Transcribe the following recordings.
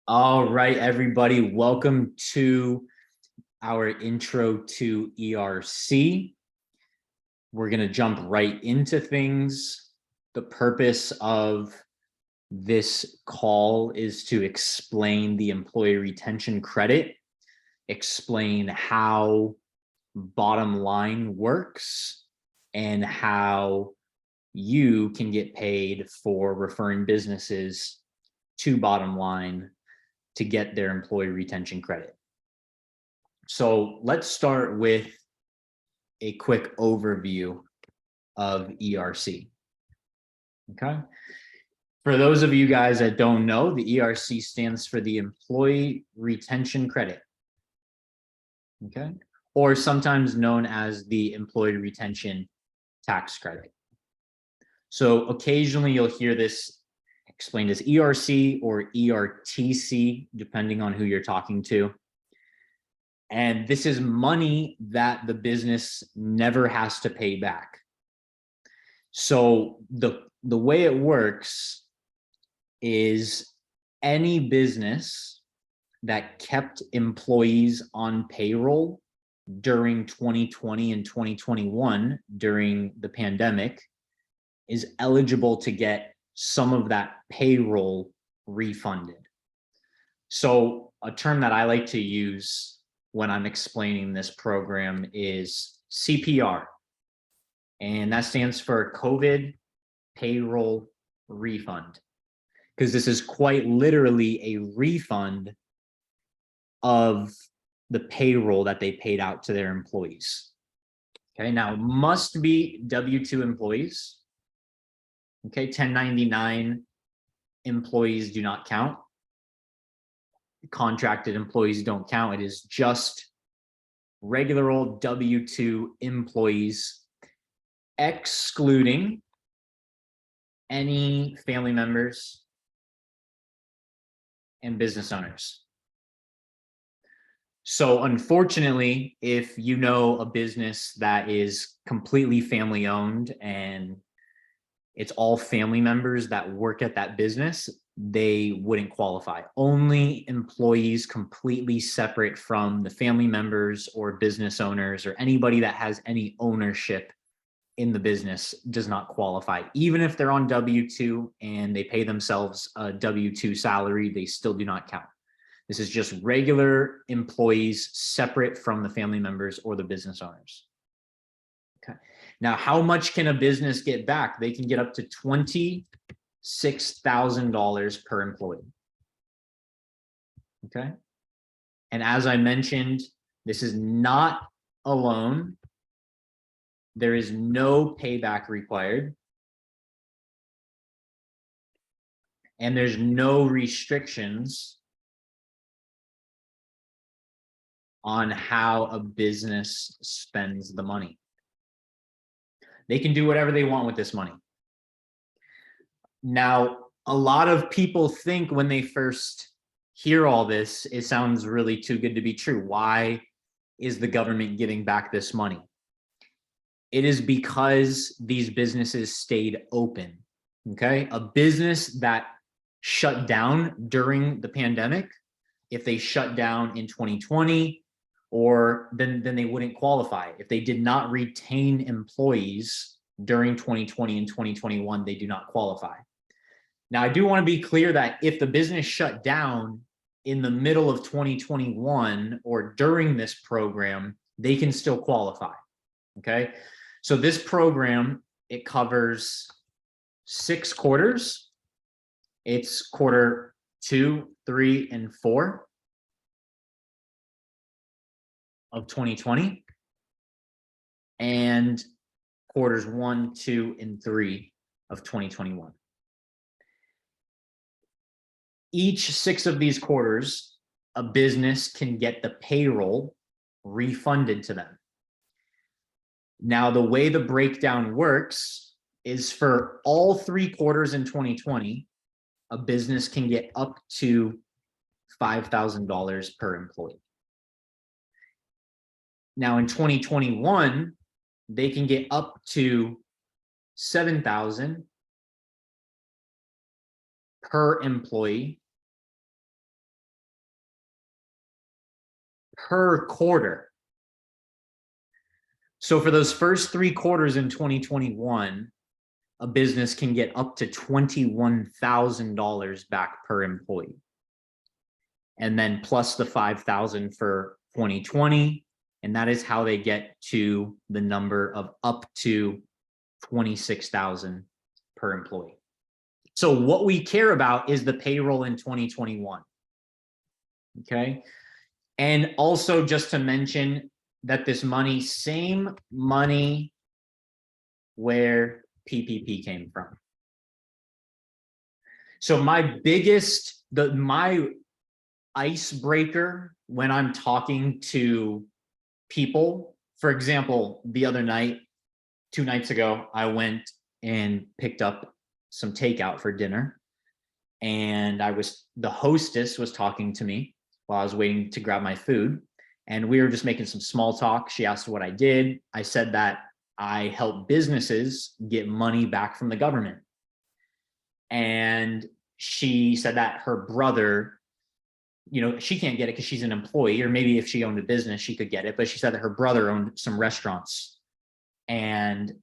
All right, everybody, welcome to our intro to ERC. We're going to jump right into things. The purpose of this call is to explain the employee retention credit, explain how bottom line works, and how you can get paid for referring businesses to bottom line to get their employee retention credit. So let's start with a quick overview of ERC. Okay. For those of you guys that don't know, the ERC stands for the Employee Retention Credit. Okay. Or sometimes known as the Employee Retention Tax Credit. So occasionally you'll hear this explained as ERC or ERTC, depending on who you're talking to. And this is money that the business never has to pay back. So the way it works is any business that kept employees on payroll during 2020 and 2021 during the pandemic is eligible to get some of that payroll refunded. So a term that I like to use when I'm explaining this program is CPR, and that stands for COVID Payroll Refund, because this is quite literally a refund of the payroll that they paid out to their employees. Okay, now must be W-2 employees. Okay, 1099 employees do not count. Contracted employees don't count. It is just regular old W-2 employees, excluding any family members and business owners. So unfortunately, if you know a business that is completely family owned and it's all family members that work at that business, they wouldn't qualify. Only employees completely separate from the family members or business owners or anybody that has any ownership in the business does not qualify. Even if they're on W-2 and they pay themselves a W-2 salary, they still do not count. This is just regular employees separate from the family members or the business owners. Okay. Now, how much can a business get back? They can get up to $26,000 per employee. Okay. And as I mentioned, this is not a loan. There is no payback required. And there's no restrictions on how a business spends the money. They can do whatever they want with this money. Now, a lot of people think when they first hear all this, it sounds really too good to be true. Why is the government giving back this money? It is because these businesses stayed open. Okay. A business that shut down during the pandemic, if they shut down in 2020, or then they wouldn't qualify. If they did not retain employees during 2020 and 2021, they do not qualify. Now, I do want to be clear that if the business shut down in the middle of 2021 or during this program, they can still qualify. Okay. So this program, it covers 6 quarters. It's quarter 2, 3, and 4 of 2020 and quarters 1, 2, and 3 of 2021. Each 6 of these quarters, a business can get the payroll refunded to them. Now, the way the breakdown works is for all 3 quarters in 2020, a business can get up to $5,000 per employee. Now, in 2021, they can get up to $7,000 per employee per quarter. So for those first 3 quarters in 2021, a business can get up to $21,000 back per employee. And then plus the $5,000 for 2020. And that is how they get to the number of up to $26,000 per employee. So what we care about is the payroll in 2021. Okay. And also just to mention that this money, same money where PPP came from. So my icebreaker when I'm talking to people, for example, the other night, 2 nights ago, I went and picked up some takeout for dinner, and the hostess was talking to me while I was waiting to grab my food, and we were just making some small talk. She asked what I did. I said that I help businesses get money back from the government. And she said that her brother, she can't get it because she's an employee, or maybe if she owned a business, she could get it. But she said that her brother owned some restaurants. And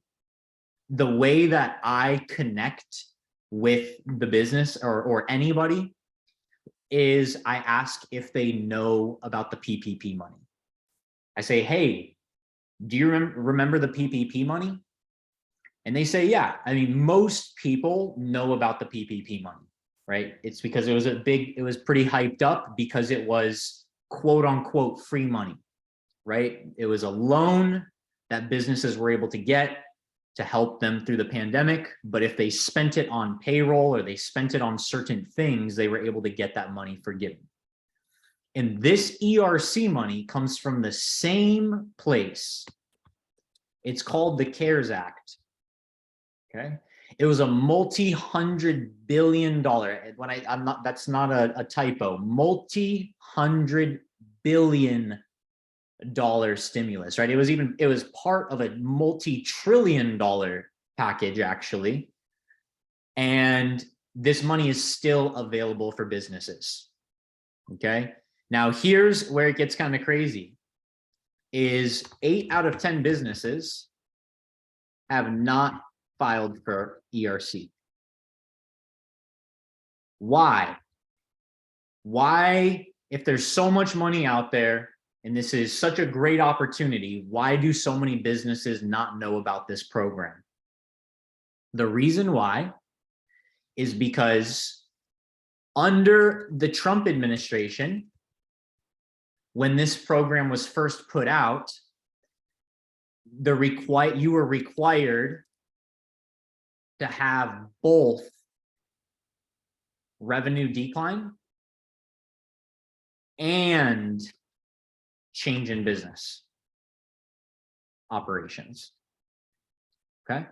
the way that I connect with the business or anybody is I ask if they know about the PPP money. I say, hey, do you remember the PPP money? And they say, yeah. I mean, most people know about the PPP money, right? It's because it was pretty hyped up because it was quote unquote free money, right? It was a loan that businesses were able to get to help them through the pandemic. But if they spent it on payroll or they spent it on certain things, they were able to get that money forgiven. And this ERC money comes from the same place. It's called the CARES Act. Okay. It was a multi-$100 billion, that's not a typo, multi-$100 billion stimulus, right? It was part of a multi-trillion dollar package, actually. And this money is still available for businesses. Okay. Now here's where it gets kind of crazy, is 8 out of 10 businesses have not filed for ERC. Why? Why, if there's so much money out there and this is such a great opportunity, why do so many businesses not know about this program? The reason why is because under the Trump administration, when this program was first put out, you were required to have both revenue decline and change in business operations. Okay,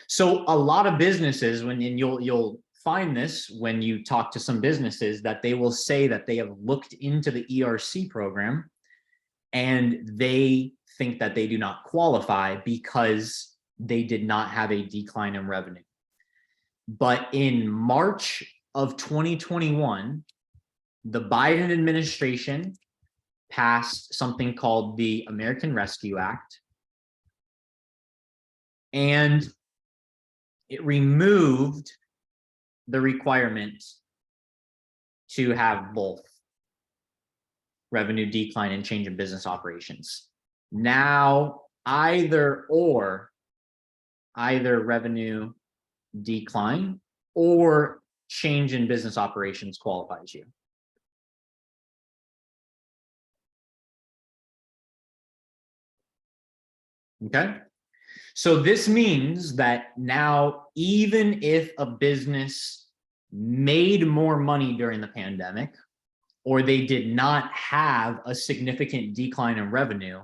so a lot of businesses, and you'll find this when you talk to some businesses, that they will say that they have looked into the ERC program and they think that they do not qualify because they did not have a decline in revenue. But in March of 2021, the Biden administration passed something called the American Rescue Act, and it removed the requirement to have both revenue decline and change in business operations. Now, either revenue decline or change in business operations qualifies you. Okay, so this means that now, even if a business made more money during the pandemic, or they did not have a significant decline in revenue,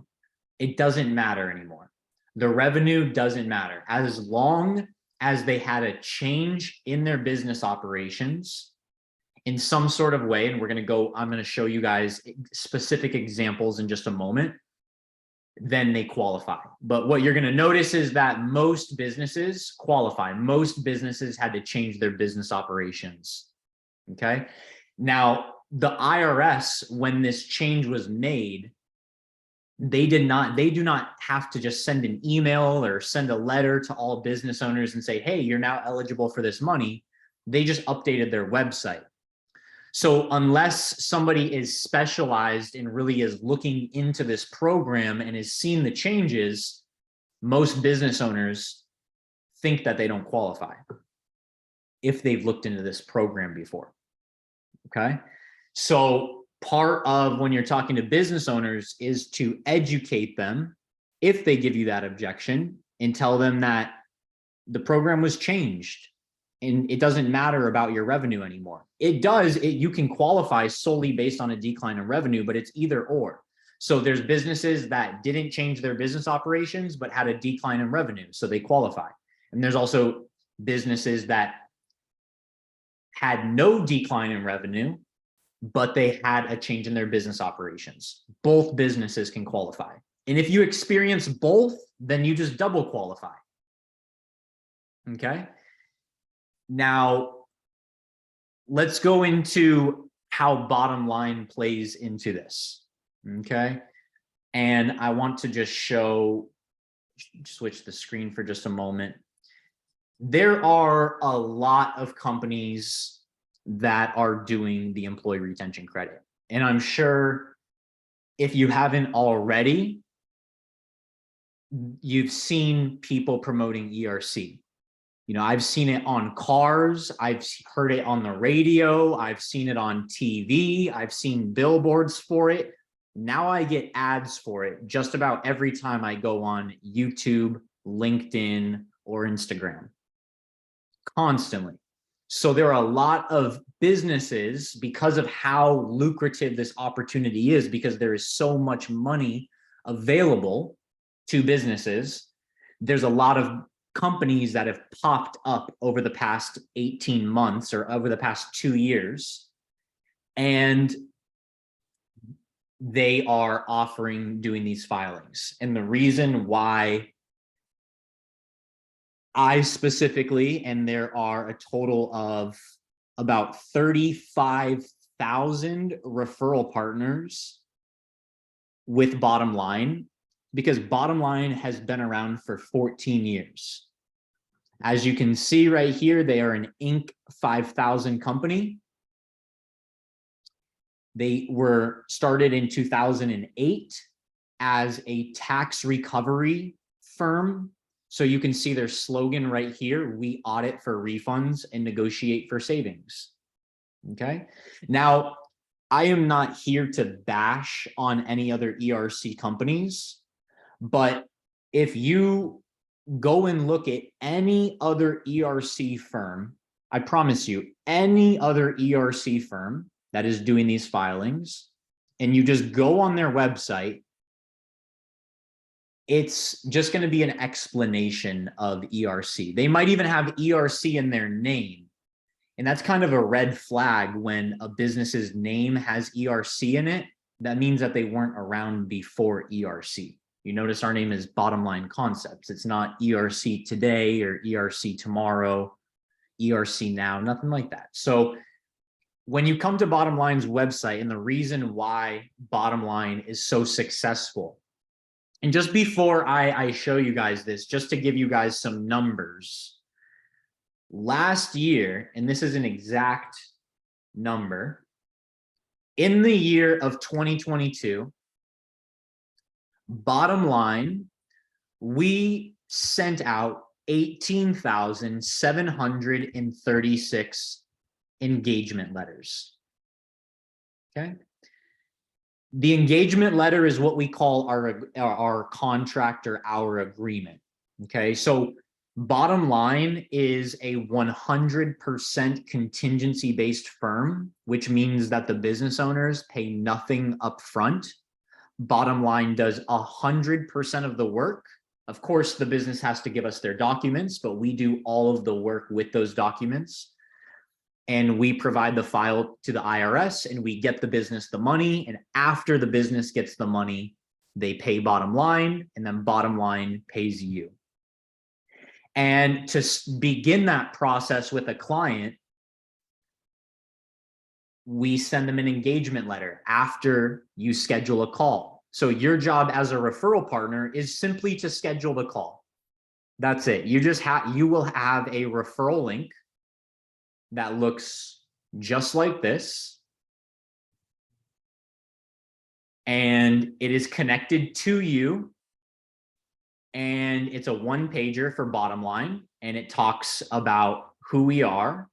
it doesn't matter anymore. The revenue doesn't matter. As long as they had a change in their business operations in some sort of way, and I'm going to show you guys specific examples in just a moment, then they qualify. But what you're going to notice is that most businesses qualify. Most businesses had to change their business operations. Okay. Now, the IRS, when this change was made, they do not have to just send an email or send a letter to all business owners and say, hey, you're now eligible for this money. They just updated their website. So unless somebody is specialized and really is looking into this program and has seen the changes, most business owners think that they don't qualify if they've looked into this program before. Okay. So part of when you're talking to business owners is to educate them if they give you that objection and tell them that the program was changed and it doesn't matter about your revenue anymore. It does, you can qualify solely based on a decline in revenue, but it's either or. So there's businesses that didn't change their business operations, but had a decline in revenue, so they qualify. And there's also businesses that had no decline in revenue, but they had a change in their business operations. Both businesses can qualify. And if you experience both, then you just double qualify. Okay. Now, let's go into how bottom line plays into this. Okay. And I want to just switch the screen for just a moment. There are a lot of companies that are doing the employee retention credit. And I'm sure if you haven't already, you've seen people promoting ERC. You know, I've seen it on cars. I've heard it on the radio. I've seen it on TV. I've seen billboards for it. Now I get ads for it just about every time I go on YouTube, LinkedIn, or Instagram. Constantly. So there are a lot of businesses, because of how lucrative this opportunity is, because there is so much money available to businesses, there's a lot of companies that have popped up over the past 18 months or over the past 2 years, and they are doing these filings. And the reason why I specifically, and there are a total of about 35,000 referral partners with Bottom Line, because Bottom Line has been around for 14 years. As you can see right here, they are an Inc. 5000 company. They were started in 2008 as a tax recovery firm. So you can see their slogan right here: we audit for refunds and negotiate for savings. Okay. Now, I am not here to bash on any other ERC companies, but if you go and look at any other ERC firm, I promise you, any other ERC firm that is doing these filings, and you just go on their website, it's just going to be an explanation of ERC. They might even have ERC in their name. And that's kind of a red flag when a business's name has ERC in it. That means that they weren't around before ERC. You notice our name is Bottom Line Concepts. It's not ERC today or ERC tomorrow, ERC now, nothing like that. So when you come to Bottom Line's website, and the reason why Bottom Line is so successful, and just before I show you guys this, just to give you guys some numbers, last year, and this is an exact number, in the year of 2022, Bottom Line, we sent out 18,736 engagement letters. Okay. The engagement letter is what we call our contract or our agreement. Okay. So Bottom Line is a 100% contingency based firm, which means that the business owners pay nothing up front. Bottom Line does 100% of the work. Of course, the business has to give us their documents, but we do all of the work with those documents. And we provide the file to the IRS, and we get the business the money. And after the business gets the money, they pay Bottom Line, and then Bottom Line pays you. And to begin that process with a client, we send them an engagement letter after you schedule a call. So your job as a referral partner is simply to schedule the call. That's it. You will have a referral link that looks just like this. And it is connected to you. And it's a one-pager for bottom line. And it talks about who we are,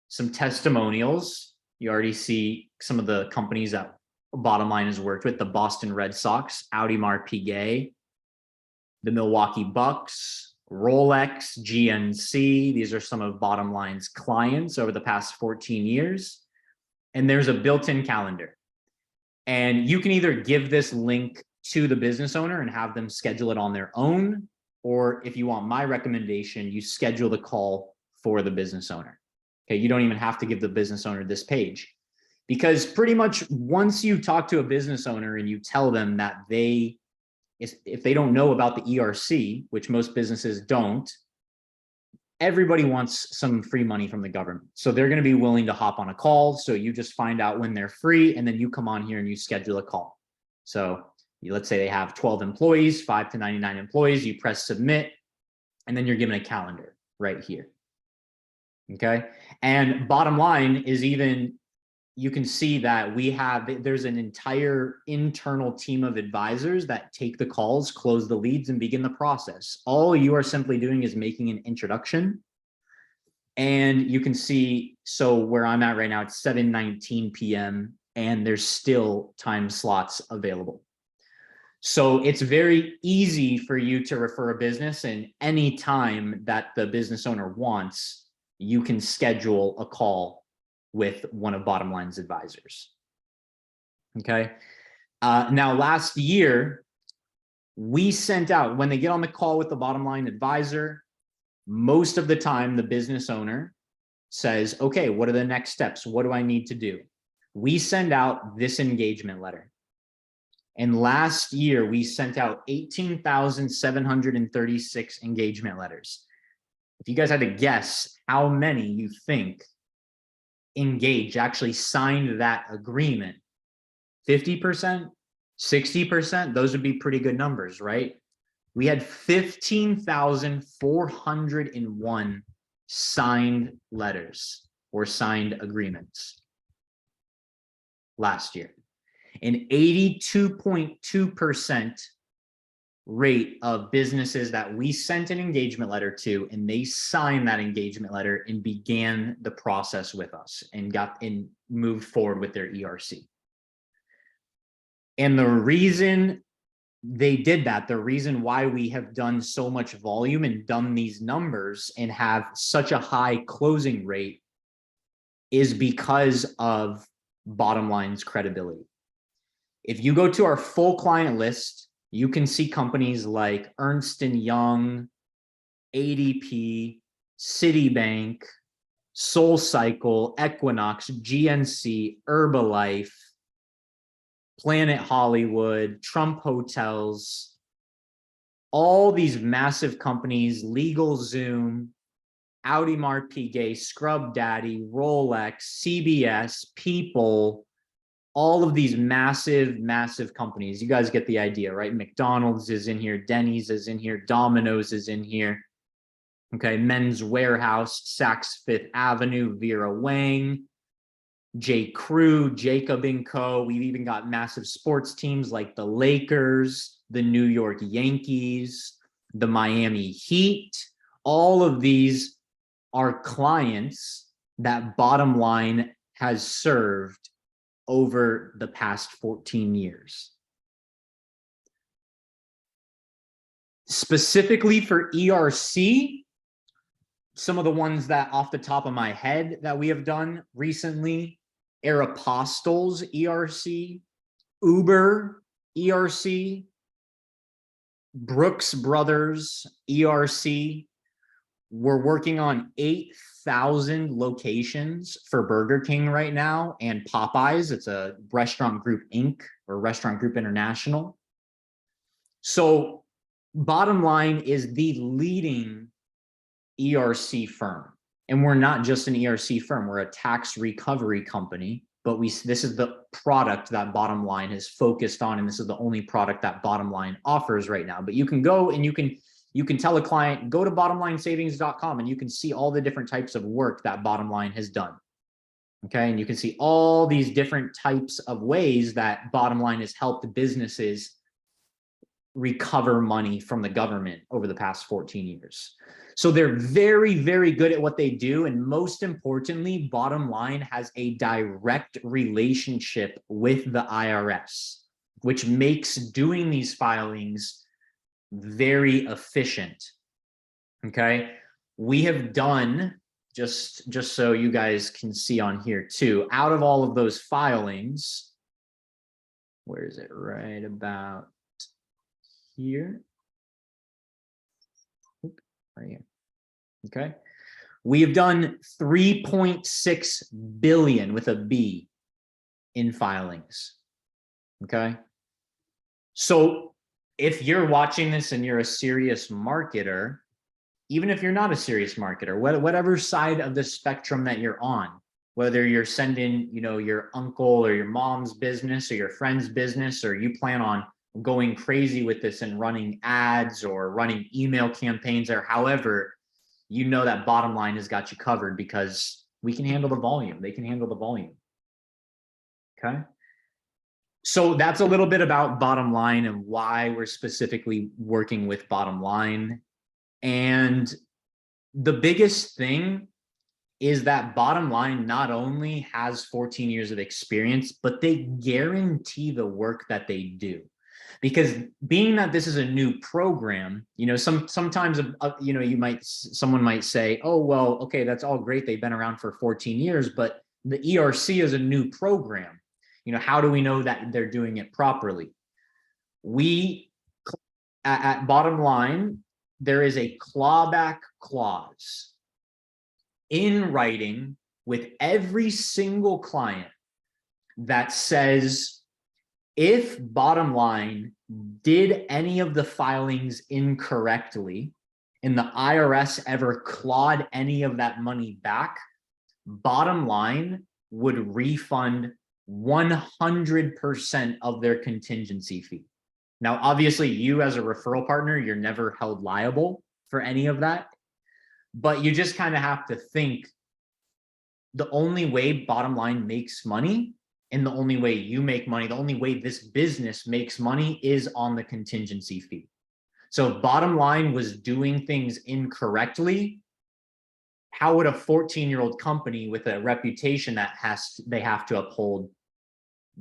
some testimonials. You already see some of the companies that bottom line has worked with: the Boston Red Sox, Audemars Piguet, the Milwaukee Bucks, Rolex, GNC. These are some of bottom line's clients over the past 14 years. And there's a built-in calendar. And you can either give this link to the business owner and have them schedule it on their own, or if you want my recommendation, you schedule the call for the business owner. Okay, you don't even have to give the business owner this page, because pretty much once you talk to a business owner and you tell them that if they don't know about the ERC, which most businesses don't, everybody wants some free money from the government. So they're going to be willing to hop on a call. So you just find out when they're free, and then you come on here and you schedule a call. So let's say they have 12 employees, 5 to 99 employees, you press submit, and then you're given a calendar right here. Okay. And bottom line is, even you can see that there's an entire internal team of advisors that take the calls, close the leads, and begin the process. All you are simply doing is making an introduction. And you can see, so where I'm at right now, it's 7:19 p.m. and there's still time slots available. So it's very easy for you to refer a business, and any time that the business owner wants, you can schedule a call with one of bottom line's advisors. Okay. Now, last year, we sent out, when they get on the call with the bottom line advisor, most of the time the business owner says, okay, what are the next steps? What do I need to do? We send out this engagement letter. And last year, we sent out 18,736 engagement letters. If you guys had to guess how many you think actually signed that agreement, 50%, 60%, those would be pretty good numbers, right? We had 15,401 signed letters or signed agreements last year. An 82.2% rate of businesses that we sent an engagement letter to, and they signed that engagement letter and began the process with us and moved forward with their ERC. And the reason they did that, the reason why we have done so much volume and done these numbers and have such a high closing rate, is because of bottom line's credibility. If you go to our full client list, you can see companies like Ernst & Young, ADP, Citibank, SoulCycle, Equinox, GNC, Herbalife, Planet Hollywood, Trump Hotels, all these massive companies, LegalZoom, Audemars Piguet, Scrub Daddy, Rolex, CBS, People, all of these massive, massive companies. You guys get the idea, right? McDonald's is in here, Denny's is in here, Domino's is in here. Okay, Men's Warehouse, Saks Fifth Avenue, Vera Wang, J. Crew, Jacob & Co. We've even got massive sports teams like the Lakers, the New York Yankees, the Miami Heat. All of these are clients that bottom line has served over the past 14 years. Specifically for ERC, some of the ones that off the top of my head that we have done recently: Aeropostale's ERC, Uber ERC, Brooks Brothers ERC. We're working on 8,000 locations for Burger King right now, and Popeyes. It's a Restaurant Group Inc. or Restaurant Group International. So bottom line is the leading ERC firm. And we're not just an ERC firm, we're a tax recovery company but this is the product that Bottom Line is focused on, and this is the only product that Bottom Line offers right now. But you can go and you can tell a client, go to bottomlinesavings.com, and you can see all the different types of work that Bottom Line has done. Okay, and you can see all these different types of ways that Bottom Line has helped businesses recover money from the government over the past 14 years. So they're very, very good at what they do. And most importantly, Bottom Line has a direct relationship with the IRS, which makes doing these filings very efficient. Okay, we have done, just so you guys can see on here too, out of all of those filings, where is it? Right about here. Right here. Okay, we have done 3.6 billion with a B in filings. Okay, so if you're watching this and you're a serious marketer, even if you're not a serious marketer, whatever side of the spectrum that you're on, whether you're sending, your uncle or your mom's business or your friend's business, or you plan on going crazy with this and running ads or running email campaigns, or however, that Bottom Line has got you covered because we can handle the volume. They can handle the volume. Okay. So that's a little bit about Bottom Line and why we're specifically working with Bottom Line. And the biggest thing is that Bottom Line not only has 14 years of experience, but they guarantee the work that they do. Because being that this is a new program, sometimes, someone might say, oh, well, okay, that's all great. They've been around for 14 years, but the ERC is a new program. How do we know that they're doing it properly? At Bottom Line, there is a clawback clause in writing with every single client that says, if Bottom Line did any of the filings incorrectly and the IRS ever clawed any of that money back, Bottom Line would refund 100% of their contingency fee. Now, obviously, you as a referral partner, you're never held liable for any of that, but you just kind of have to think the only way Bottom Line makes money and the only way you make money, the only way this business makes money is on the contingency fee. So if Bottom Line was doing things incorrectly, how would a 14-year-old company with a reputation that they have to uphold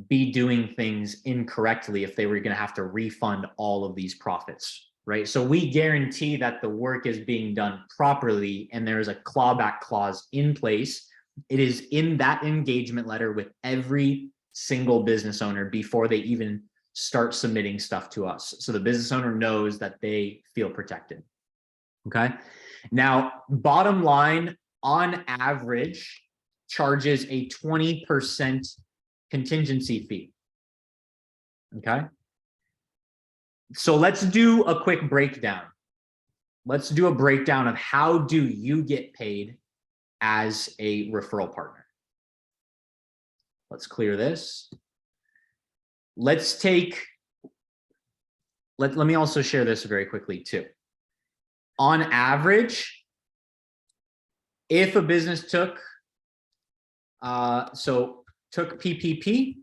be doing things incorrectly if they were going to have to refund all of these profits, right? So we guarantee that the work is being done properly and there's a clawback clause in place. It is in that engagement letter with every single business owner before they even start submitting stuff to us. So the business owner knows that they feel protected. Okay. Now, Bottom Line on average charges a 20% contingency fee. Okay. So let's do a quick breakdown. Let's do a breakdown of how do you get paid as a referral partner. Let's clear this. Let's take, let me also share this very quickly too. On average, if a business took PPP,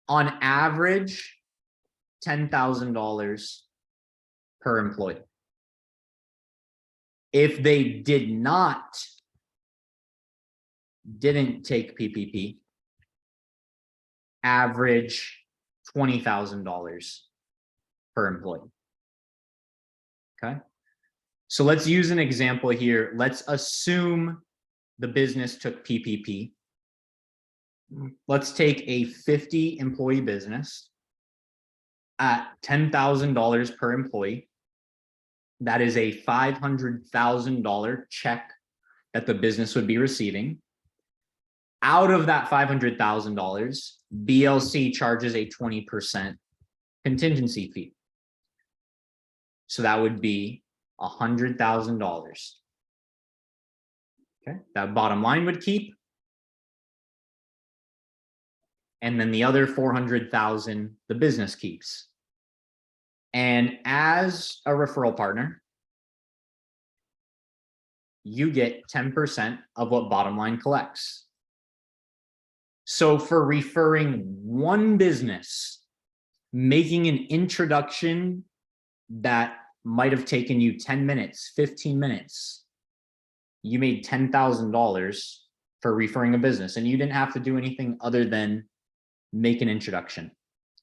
on average, $10,000 per employee. If they didn't take PPP, average $20,000 per employee. Okay. So let's use an example here. Let's assume the business took PPP. Let's take a 50 employee business at $10,000 per employee. That is a $500,000 check that the business would be receiving. Out of that $500,000, BLC charges a 20% contingency fee. So that would be $100,000. Okay, that Bottom Line would keep. And then the other 400,000, the business keeps. And as a referral partner, you get 10% of what bottom line collects. So for referring one business, making an introduction that might have taken you 10 minutes, 15 minutes, you made $10,000 for referring a business, and you didn't have to do anything other than make an introduction.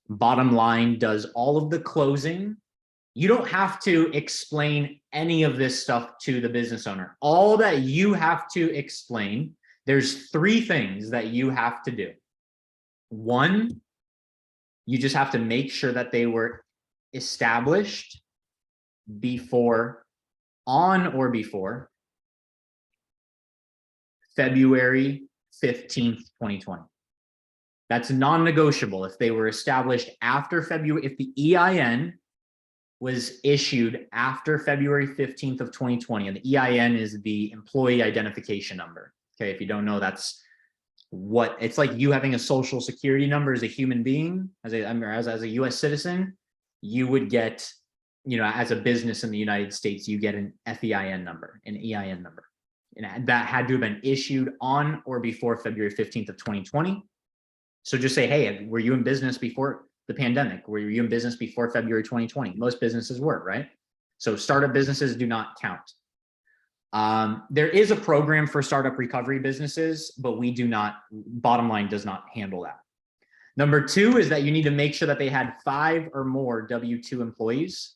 Bottom line does all of the closing. You don't have to explain any of this stuff to the business owner. All that you have to explain, there's 3 things that you have to do. 1, you just have to make sure that they were established on or before February 15th, 2020. That's non-negotiable. If they were established after February, if the EIN was issued after February 15th of 2020, and the EIN is the employee identification number. Okay, if you don't know, that's what it's like you having a social security number as a human being, as a US citizen, you would get, as a business in the United States, you get an FEIN number, an EIN number. And that had to have been issued on or before February 15th of 2020. So just say, hey, were you in business before the pandemic? Were you in business before February 2020? Most businesses were, right? So startup businesses do not count. There is a program for startup recovery businesses, but we do not, bottom line does not handle that. Number 2 is that you need to make sure that they had 5 or more W-2 employees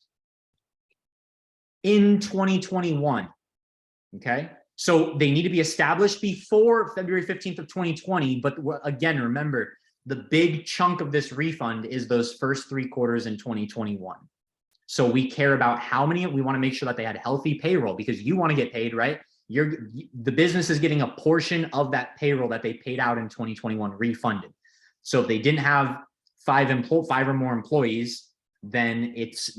in 2021, okay? So they need to be established before February 15th of 2020, but again, remember, the big chunk of this refund is those first 3 quarters in 2021. So we care about how many, we want to make sure that they had healthy payroll, because you want to get paid, right? The business is getting a portion of that payroll that they paid out in 2021 refunded. So if they didn't have 5 or more employees, then there's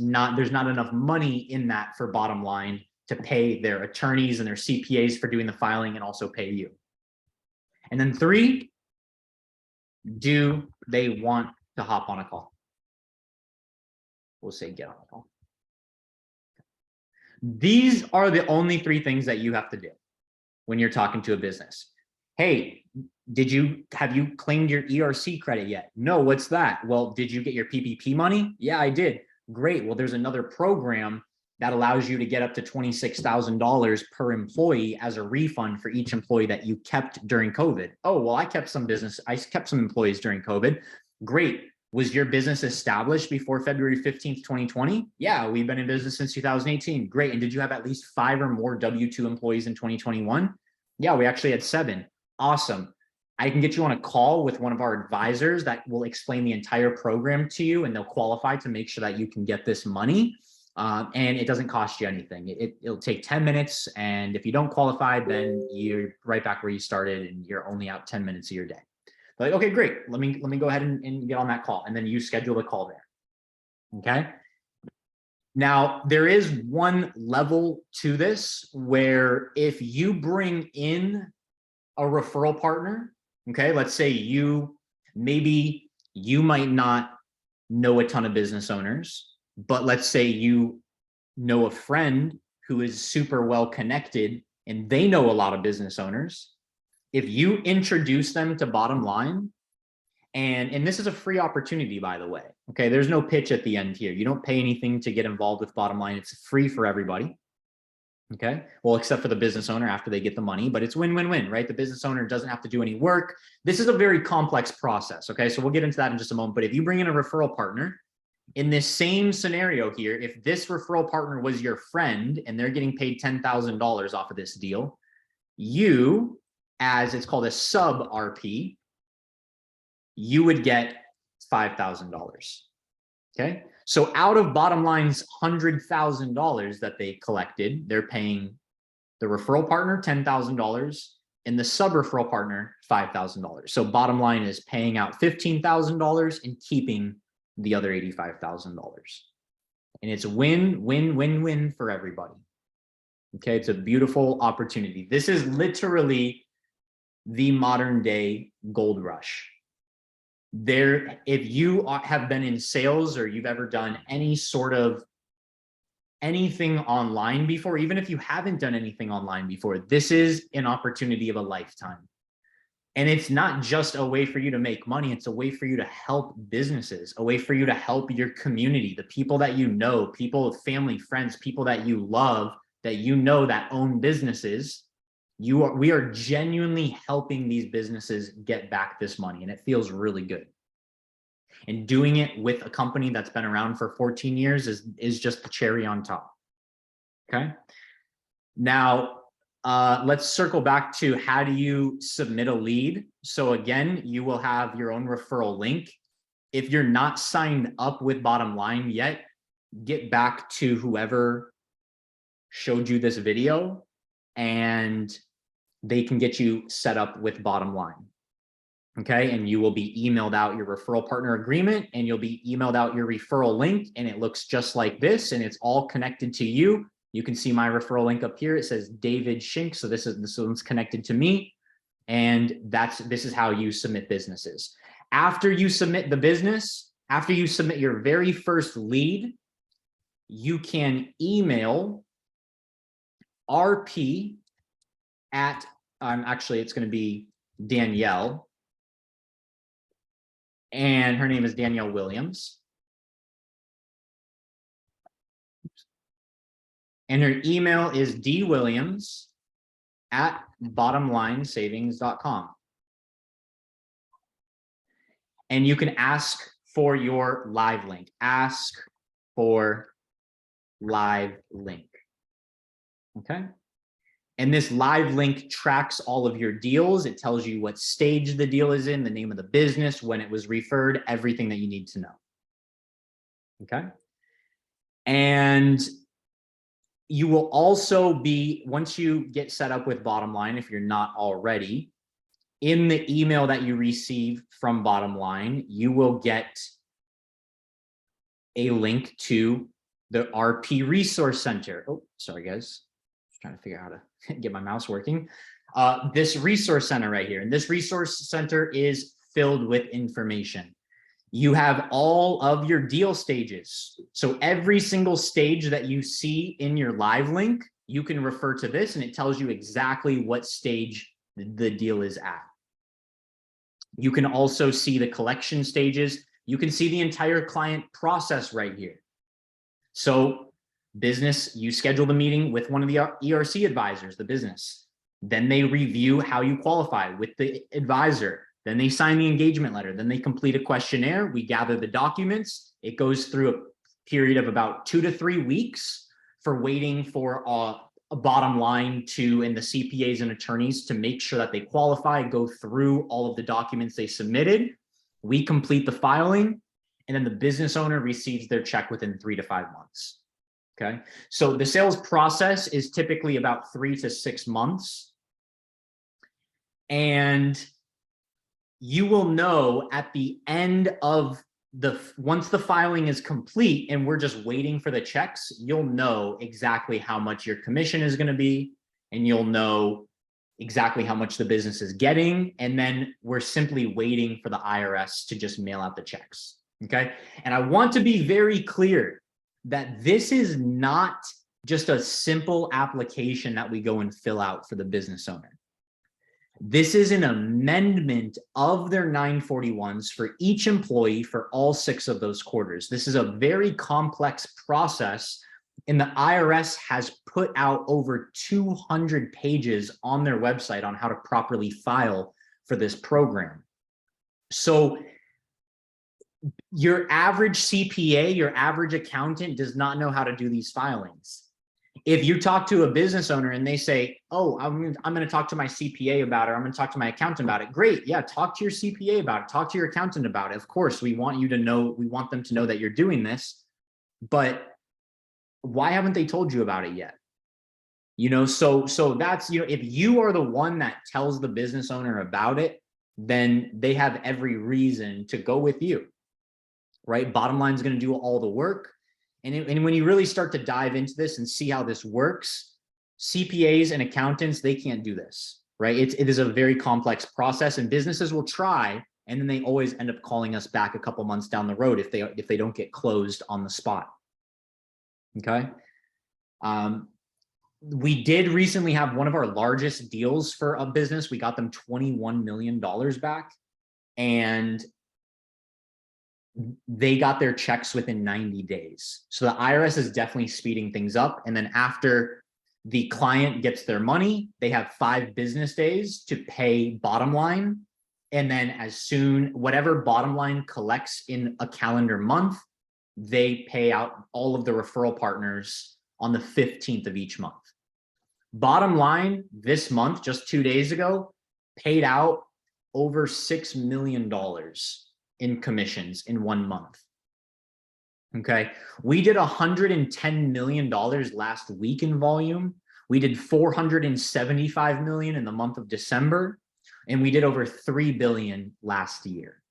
not enough money in that for bottom line to pay their attorneys and their CPAs for doing the filing and also pay you. And then 3, do they want to hop on a call? We'll say get on a call. These are the only 3 things that you have to do when you're talking to a business. Hey, have you claimed your ERC credit yet? No, what's that? Well, did you get your PPP money? Yeah, I did. Great. Well, there's another program that allows you to get up to $26,000 per employee as a refund for each employee that you kept during COVID. Oh, well, I kept some employees during COVID. Great. Was your business established before February 15th, 2020? Yeah, we've been in business since 2018. Great. And did you have at least 5 or more W-2 employees in 2021? Yeah, we actually had 7. Awesome. I can get you on a call with one of our advisors that will explain the entire program to you, and they'll qualify to make sure that you can get this money. And it doesn't cost you anything. It'll take 10 minutes. And if you don't qualify, then you're right back where you started and you're only out 10 minutes of your day. Like, okay, great. Let me go ahead and get on that call. And then you schedule the call there. Okay. Now, there is one level to this where if you bring in a referral partner, okay, let's say maybe you might not know a ton of business owners, but let's say you know a friend who is super well connected and they know a lot of business owners. If you introduce them to bottom line, and this is a free opportunity, by the way, okay, there's no pitch at the end here. You don't pay anything to get involved with bottom line. It's free for everybody. Okay, well, except for the business owner after they get the money, but it's win-win-win, right? The business owner doesn't have to do any work. This is a very complex process. Okay, so we'll get into that in just a moment. But if you bring in a referral partner, in this same scenario here, if this referral partner was your friend and they're getting paid $10,000 off of this deal, you, as it's called a sub RP, you would get $5,000. Okay. So out of bottom line's $100,000 that they collected, they're paying the referral partner $10,000 and the sub referral partner $5,000. So bottom line is paying out $15,000 and keeping the other $85,000. And it's win-win-win-win for everybody. Okay. It's a beautiful opportunity. This is literally the modern day gold rush. if you have been in sales or you've ever done any sort of anything online before, even if you haven't done anything online before, this is an opportunity of a lifetime. And it's not just a way for you to make money. It's a way for you to help businesses, a way for you to help your community, the people that you know, people, family, friends, people that you love, that you know that own businesses. We are genuinely helping these businesses get back this money, and it feels really good. And doing it with a company that's been around for 14 years is just the cherry on top. Okay. Now, let's circle back to how do you submit a lead. So again, you will have your own referral link. If you're not signed up with Bottom Line yet, get back to whoever showed you this video and they can get you set up with Bottom Line. Okay, and you will be emailed out your referral partner agreement, and you'll be emailed out your referral link, and it looks just like this, and it's all connected to you. You can see my referral link up here. It says David Shink, so this one's connected to me, and this is how you submit businesses. After you submit the business, after you submit your very first lead, you can email RP at actually it's going to be Danielle. And her name is Danielle Williams. And her email is dwilliams@bottomlinesavings.com. And you can ask for your live link. Ask for live link. Okay. And this live link tracks all of your deals. It tells you what stage the deal is in, the name of the business, when it was referred, everything that you need to know. Okay. And you will also be, once you get set up with Bottom Line, if you're not already, in the email that you receive from Bottom Line, you will get a link to the RP Resource Center. Oh, sorry, guys. Trying to figure out how to get my mouse working. This resource center right here. And this resource center is filled with information. You have all of your deal stages. So every single stage that you see in your live link, you can refer to this and it tells you exactly what stage the deal is at. You can also see the collection stages. You can see the entire client process right here. So business, you schedule the meeting with one of the ERC advisors, the business. Then they review how you qualify with the advisor. Then they sign the engagement letter. Then they complete a questionnaire. We gather the documents. It goes through a period of about 2 to 3 weeks for waiting for a Bottom Line and the CPAs and attorneys to make sure that they qualify, go through all of the documents they submitted. We complete the filing, and then the business owner receives their check within 3 to 5 months. Okay, so the sales process is typically about 3 to 6 months. And you will know at the end of once the filing is complete and we're just waiting for the checks, you'll know exactly how much your commission is going to be, and you'll know exactly how much the business is getting. And then we're simply waiting for the IRS to just mail out the checks. Okay, and I want to be very clear that this is not just a simple application that we go and fill out for the business owner. This is an amendment of their 941s for each employee for all 6 of those quarters. This is a very complex process, and the IRS has put out over 200 pages on their website on how to properly file for this program. So your average CPA, your average accountant does not know how to do these filings. If you talk to a business owner and they say, oh, I'm going to talk to my CPA about it, or I'm going to talk to my accountant about it. Great. Yeah. Talk to your CPA about it. Talk to your accountant about it. Of course, we want them to know that you're doing this, but why haven't they told you about it yet? So that's, if you are the one that tells the business owner about it, then they have every reason to go with you. Right? Bottom Line is going to do all the work. And when you really start to dive into this and see how this works, CPAs and accountants, they can't do this, right? It is a very complex process, and businesses will try And then they always end up calling us back a couple months down the road if they don't get closed on the spot. Okay. We did recently have one of our largest deals for a business. We got them $21 million back, and they got their checks within 90 days. So the IRS is definitely speeding things up. And then after the client gets their money, they have 5 business days to pay bottom line. And then as soon, whatever bottom line collects in a calendar month, they pay out all of the referral partners on the 15th of each month. Bottom line, this month, just 2 days ago, paid out over $6 million in commissions in 1 month. Okay. We did $110 million last week in volume. We did 475 million in the month of December, and we did over 3 billion last year.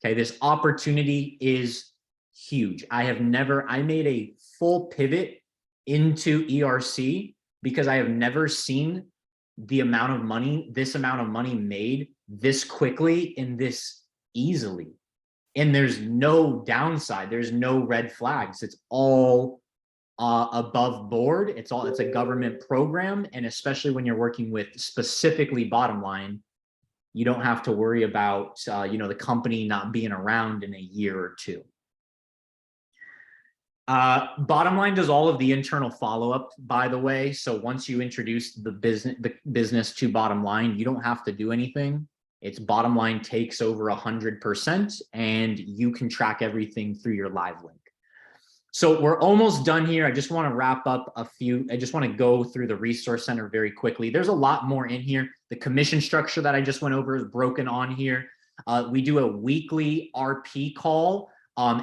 Okay. This opportunity is huge. I made a full pivot into ERC because I have never seen this amount of money made this quickly and this easily. And there's no downside. There's no red flags. It's all above board. It's a government program. And especially when you're working with specifically bottom line, you don't have to worry about, the company not being around in a year or two. Bottom line does all of the internal follow-up, by the way. So once you introduce the business to bottom line, you don't have to do anything. It's bottom line takes over 100%, and you can track everything through your live link. So we're almost done here. I just want to wrap up I just want to go through the resource center very quickly. There's a lot more in here. The commission structure that I just went over is broken on here. We do a weekly RP call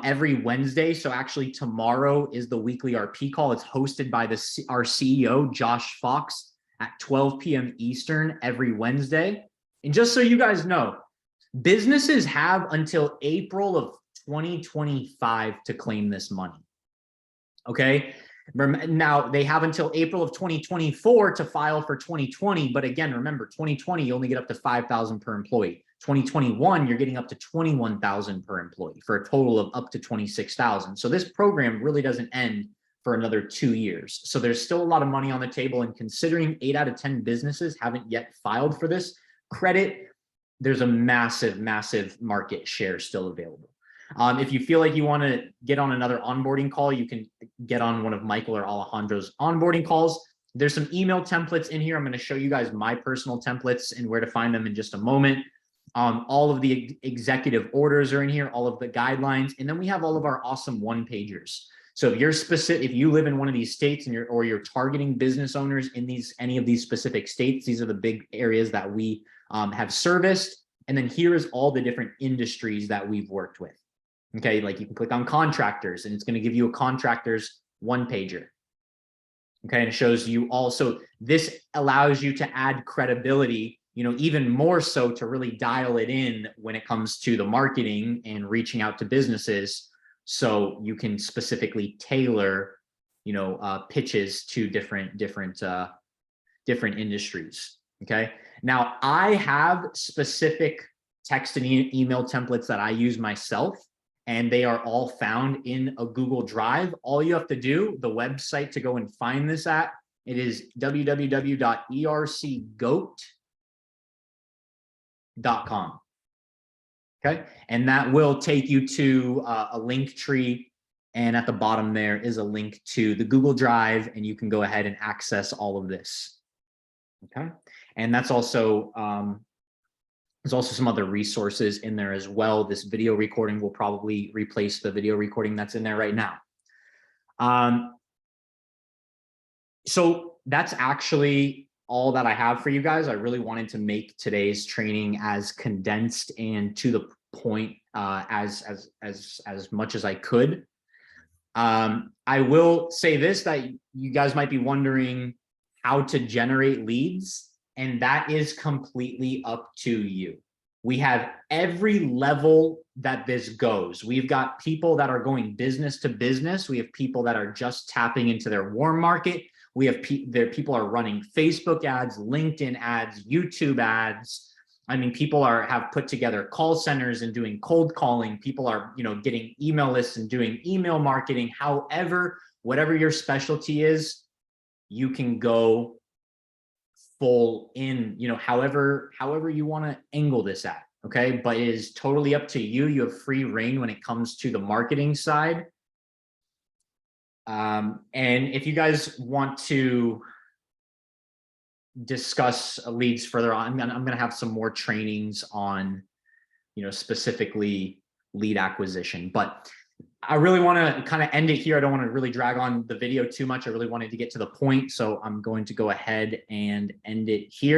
every Wednesday. So actually tomorrow is the weekly RP call. It's hosted by our CEO, Josh Fox, at 12 p.m. Eastern every Wednesday. And just so you guys know, businesses have until April of 2025 to claim this money. Okay. Now they have until April of 2024 to file for 2020. But again, remember 2020, you only get up to 5,000 per employee. 2021, you're getting up to 21,000 per employee for a total of up to 26,000. So this program really doesn't end for another 2 years. So there's still a lot of money on the table. And considering 8 out of 10 businesses haven't yet filed for this credit, there's a massive, massive market share still available. If you feel like you want to get on another onboarding call, you can get on one of Michael or Alejandro's onboarding calls. There's some email templates in here. I'm going to show you guys my personal templates and where to find them in just a moment. All of the executive orders are in here, all of the guidelines, and then we have all of our awesome one-pagers. So if you live in one of these states and you're targeting business owners in any of these specific states, these are the big areas that we have serviced. And then here is all the different industries that we've worked with. Okay, like you can click on contractors and it's going to give you a contractor's one-pager. Okay, and it shows you also, this allows you to add credibility, even more so to really dial it in when it comes to the marketing and reaching out to businesses. So you can specifically tailor, pitches to different industries. Okay. Now I have specific text and email templates that I use myself, and they are all found in a Google Drive. All you have to do, the website to go and find this at, it is www.ercgoat.com. Okay. And that will take you to a link tree. And at the bottom there is a link to the Google Drive, and you can go ahead and access all of this. Okay. And that's also, there's also some other resources in there as well. This video recording will probably replace the video recording that's in there right now. So that's actually all that I have for you guys. I really wanted to make today's training as condensed and to the point as much as I could. I will say this, that you guys might be wondering how to generate leads, and that is completely up to you. We have every level that this goes. We've got people that are going business to business. We have people that are just tapping into their warm market. We have people are running Facebook ads, LinkedIn ads, YouTube ads. I mean, people have put together call centers and doing cold calling. People are, getting email lists and doing email marketing. However, whatever your specialty is, you can go full in, however you want to angle this at. Okay. But it is totally up to you. You have free reign when it comes to the marketing side. And if you guys want to discuss leads further on, I'm going to have some more trainings on, specifically lead acquisition, but I really want to kind of end it here. I don't want to really drag on the video too much. I really wanted to get to the point. So I'm going to go ahead and end it here.